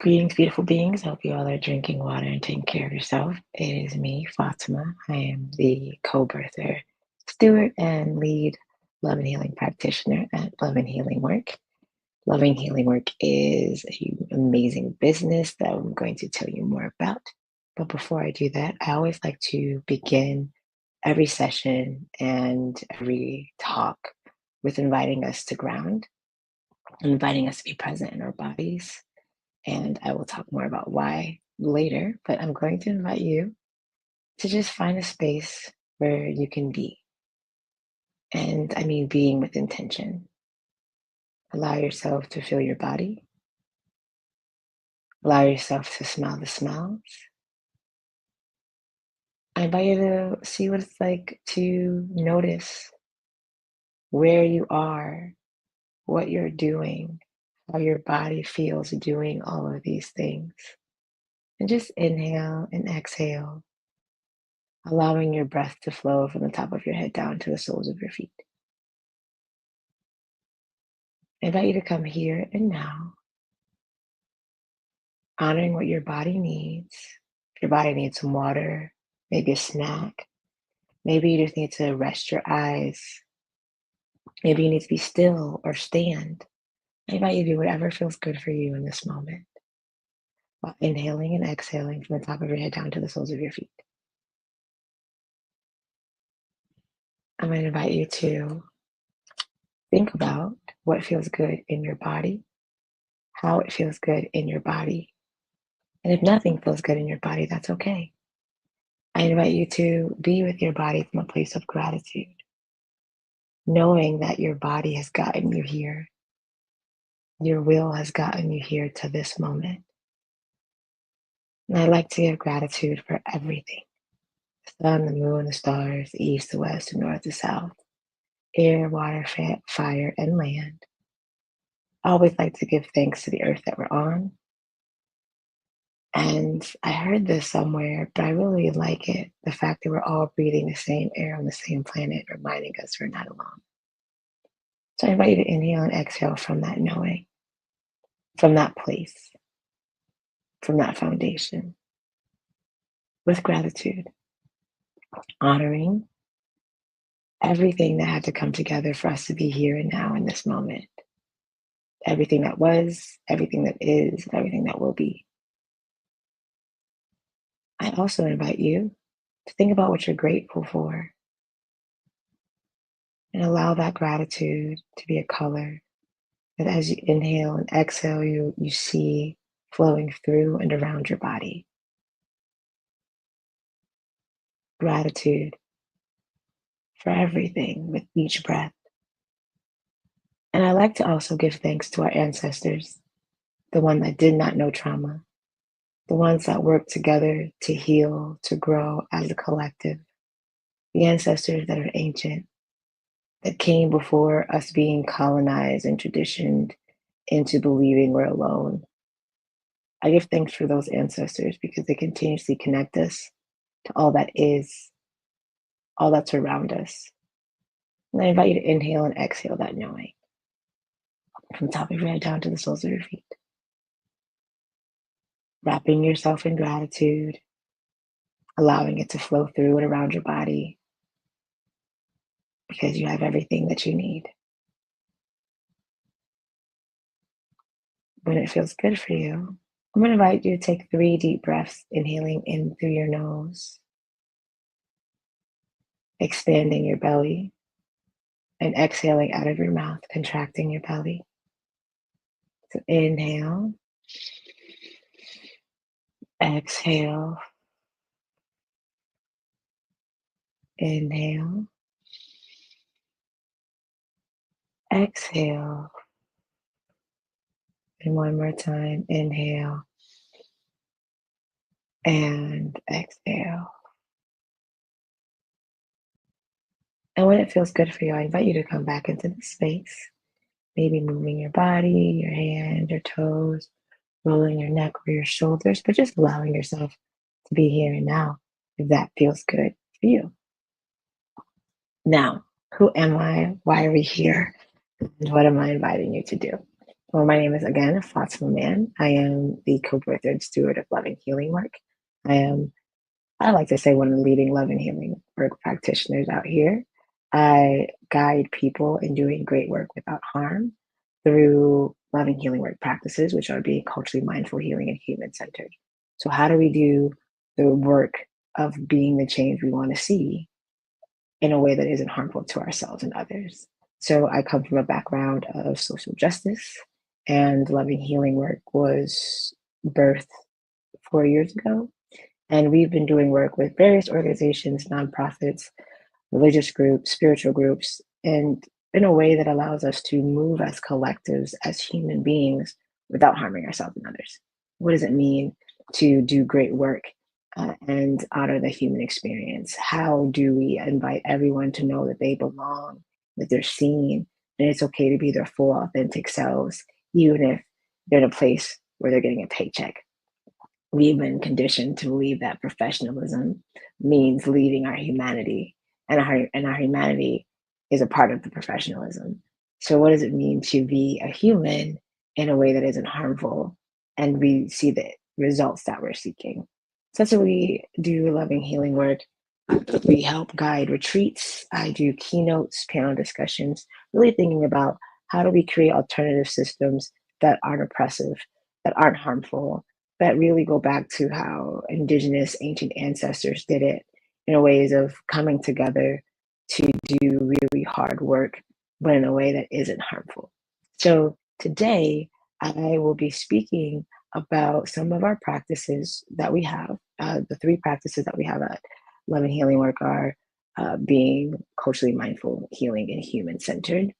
Greetings, beautiful beings. I hope you all are drinking water and taking care of yourself. It is me, Fatima. I am the co-birther, steward, and lead love and healing practitioner at Love and Healing Work. Love and Healing Work is an amazing business that I'm going to tell you more about. But before I do that, I always like to begin every session and every talk with inviting us to ground, inviting us to be present in our bodies, and I will talk more about why later, but I'm going to invite you to just find a space where you can be. And I mean, being with intention. Allow yourself to feel your body, allow yourself to smell the smells. I invite you to see what it's like to notice where you are, what you're doing, how your body feels doing all of these things. And just inhale and exhale, allowing your breath to flow from the top of your head down to the soles of your feet. I invite you to come here and now, honoring what your body needs. If your body needs some water, maybe a snack, maybe you just need to rest your eyes, maybe you need to be still or stand. I invite you to do whatever feels good for you in this moment while inhaling and exhaling from the top of your head down to the soles of your feet. I'm going to invite you to think about what feels good in your body, how it feels good in your body. And if nothing feels good in your body, that's okay. I invite you to be with your body from a place of gratitude, knowing that your body has gotten you here. Your will has gotten you here to this moment. And I like to give gratitude for everything: the sun, the moon, the stars, the east, the west, the north, the south, air, water, fire, and land. I always like to give thanks to the earth that we're on. And I heard this somewhere, but I really like it. The fact that we're all breathing the same air on the same planet, reminding us we're not alone. So I invite you to inhale and exhale from that knowing, from that place, from that foundation, with gratitude, honoring everything that had to come together for us to be here and now in this moment. Everything that was, everything that is, and everything that will be. I also invite you to think about what you're grateful for and allow that gratitude to be a color that as you inhale and exhale, you see flowing through and around your body. Gratitude for everything with each breath. And I like to also give thanks to our ancestors, the one that did not know trauma, the ones that worked together to heal, to grow as a collective, the ancestors that are ancient, that came before us being colonized and traditioned into believing we're alone. I give thanks for those ancestors because they continuously connect us to all that is, all that's around us. And I invite you to inhale and exhale that knowing from the top of your head down to the soles of your feet. Wrapping yourself in gratitude, allowing it to flow through and around your body because you have everything that you need. When it feels good for you, I'm going to invite you to take 3 deep breaths, inhaling in through your nose, expanding your belly, and exhaling out of your mouth, contracting your belly. So inhale, exhale, inhale, exhale. And one more time, inhale and exhale. And when it feels good for you, I invite you to come back into the space, maybe moving your body, your hands, your toes, rolling your neck or your shoulders, but just allowing yourself to be here and now if that feels good for you. Now, who am I? Why are we here? And what am I inviting you to do? Well, my name is again Fatima Mann. I am the co-birther and steward of Love and Healing Work. I am, I like to say, one of the leading love and healing work practitioners out here. I guide people in doing great work without harm through love and healing work practices, which are being culturally mindful, healing, and human centered. So, how do we do the work of being the change we want to see in a way that isn't harmful to ourselves and others? So I come from a background of social justice, and loving healing work was birthed 4 years ago. And we've been doing work with various organizations, nonprofits, religious groups, spiritual groups, and in a way that allows us to move as collectives, as human beings, without harming ourselves and others. What does it mean to do great work and honor the human experience? How do we invite everyone to know that they belong, that they're seen, and it's okay to be their full, authentic selves, even if they're in a place where they're getting a paycheck? We've been conditioned to believe that professionalism means leaving our humanity, and our humanity is a part of the professionalism. So, what does it mean to be a human in a way that isn't harmful, and we see the results that we're seeking? So that's what we do. Loving healing work. We help guide retreats. I do keynotes, panel discussions, really thinking about how do we create alternative systems that aren't oppressive, that aren't harmful, that really go back to how indigenous ancient ancestors did it in a ways of coming together to do really hard work, but in a way that isn't harmful. So today, I will be speaking about some of our practices that we have. The three practices that we have at Love and Healing Work are being culturally mindful, healing, and human centered.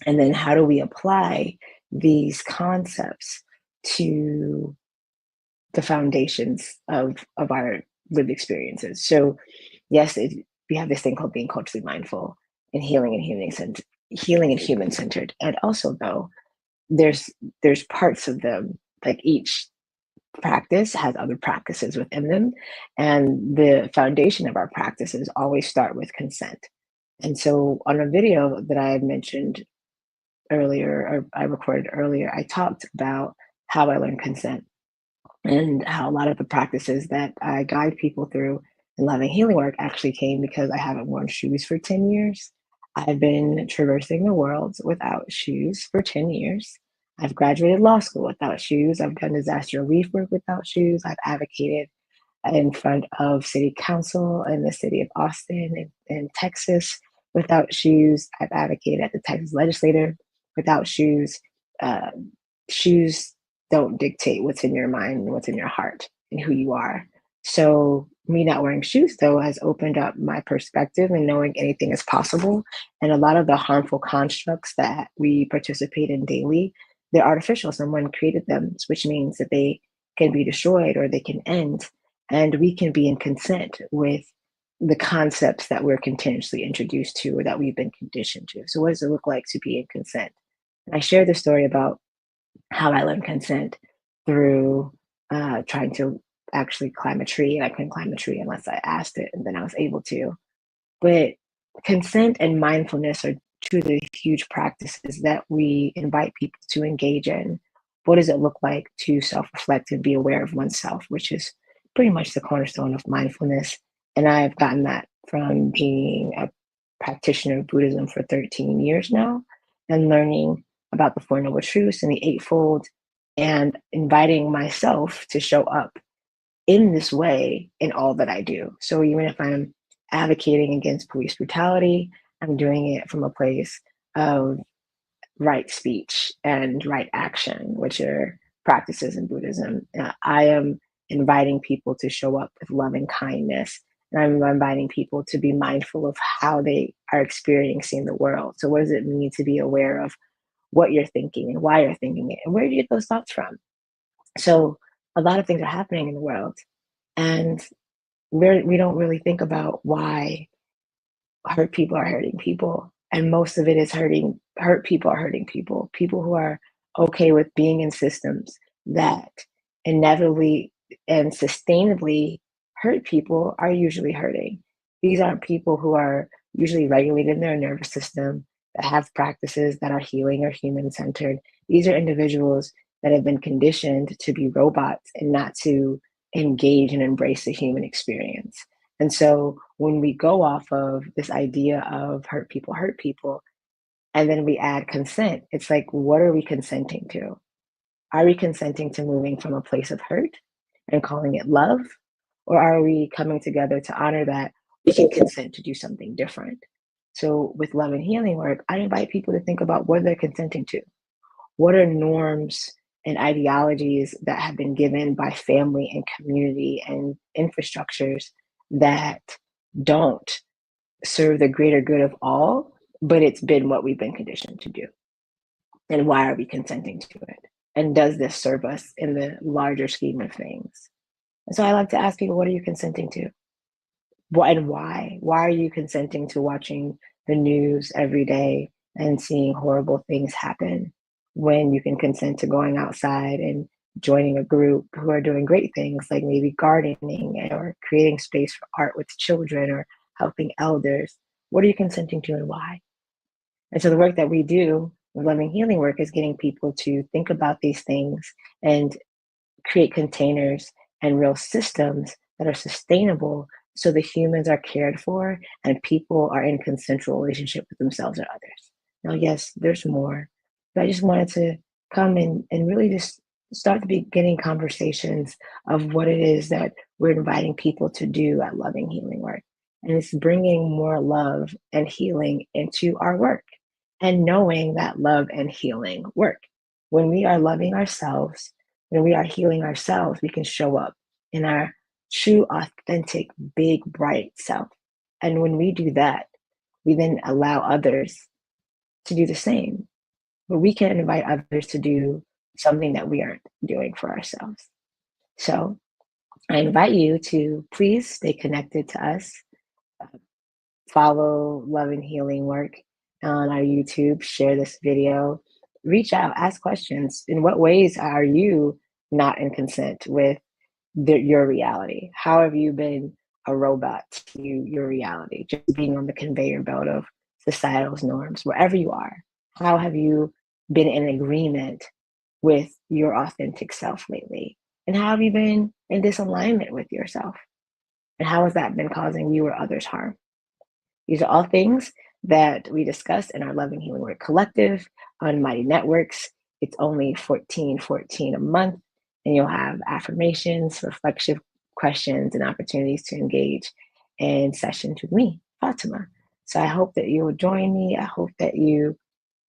And then how do we apply these concepts to the foundations of our lived experiences? So, yes, we have this thing called being culturally mindful and healing and human centered. And also, though, there's parts of them, like each practice has other practices within them, and the foundation of our practices always start with consent. And so on a video that I had mentioned earlier, or I recorded earlier, I talked about how I learned consent and how a lot of the practices that I guide people through in loving healing work actually came because I haven't worn shoes for 10 years. I've been traversing the world without shoes for 10 years. I've graduated law school without shoes. I've done disaster relief work without shoes. I've advocated in front of city council in the city of Austin in Texas without shoes. I've advocated at the Texas legislature without shoes. Uh, Shoes don't dictate what's in your mind and what's in your heart and who you are. So me not wearing shoes though has opened up my perspective and knowing anything is possible. And a lot of the harmful constructs that we participate in daily, they're artificial. Someone created them, which means that they can be destroyed or they can end. And we can be in consent with the concepts that we're continuously introduced to or that we've been conditioned to. So what does it look like to be in consent? And I share the story about how I learned consent through trying to actually climb a tree, and I couldn't climb a tree unless I asked it, and then I was able to. But consent and mindfulness are two of the huge practices that we invite people to engage in. What does it look like to self reflect and be aware of oneself, which is pretty much the cornerstone of mindfulness? And I've gotten that from being a practitioner of Buddhism for 13 years now and learning about the Four Noble Truths and the Eightfold and inviting myself to show up in this way in all that I do. So even if I'm advocating against police brutality, I'm doing it from a place of right speech and right action, which are practices in Buddhism. I am inviting people to show up with loving kindness. And I'm inviting people to be mindful of how they are experiencing the world. So, what does it mean to be aware of what you're thinking and why you're thinking it? And where do you get those thoughts from? So, a lot of things are happening in the world. And we don't really think about why hurt people are hurting people, and most of it is hurt people are hurting people. People who are okay with being in systems that inevitably and sustainably hurt people are usually hurting. These aren't people who are usually regulated in their nervous system. that have practices that are healing or human centered. These are individuals that have been conditioned to be robots and not to engage and embrace the human experience. And so when we go off of this idea of hurt people, and then we add consent, it's like, what are we consenting to? Are we consenting to moving from a place of hurt and calling it love? Or are we coming together to honor that we can consent to do something different? So, with love and healing work, I invite people to think about what they're consenting to. What are norms and ideologies that have been given by family and community and infrastructures that don't serve the greater good of all, but it's been what we've been conditioned to do? And why are we consenting to it? And does this serve us in the larger scheme of things? And so I like to ask people, what are you consenting to? What and why? Why are you consenting to watching the news every day and seeing horrible things happen when you can consent to going outside and joining a group who are doing great things like maybe gardening or creating space for art with children or helping elders? What are you consenting to and why? And so the work that we do, loving healing work, is getting people to think about these things and create containers and real systems that are sustainable so the humans are cared for and people are in consensual relationship with themselves or others. Now, yes, there's more, but I just wanted to come and really just start the beginning conversations of what it is that we're inviting people to do at Loving Healing Work. And it's bringing more love and healing into our work and knowing that love and healing work. When we are loving ourselves, when we are healing ourselves, we can show up in our true, authentic, big, bright self. And when we do that, we then allow others to do the same. But we can invite others to do something that we aren't doing for ourselves. So I invite you to please stay connected to us. Follow Love and Healing Work on our YouTube, share this video, reach out, ask questions. In what ways are you not in consent with your reality? How have you been a robot to your reality, just being on the conveyor belt of societal's norms, wherever you are? How have you been in agreement with your authentic self lately? And how have you been in disalignment with yourself? And how has that been causing you or others harm? These are all things that we discuss in our Loving Healing Work Collective on Mighty Networks. It's only $14.14 a month, and you'll have affirmations, reflection questions, and opportunities to engage in sessions with me, Fatima. So I hope that you will join me. I hope that you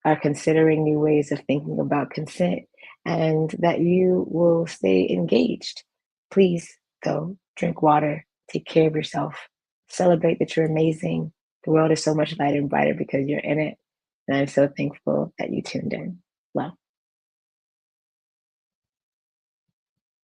are considering new ways of thinking about consent and that you will stay engaged. Please, though, drink water, take care of yourself, celebrate that you're amazing. The world is so much lighter and brighter because you're in it. And I'm so thankful that you tuned in. Love.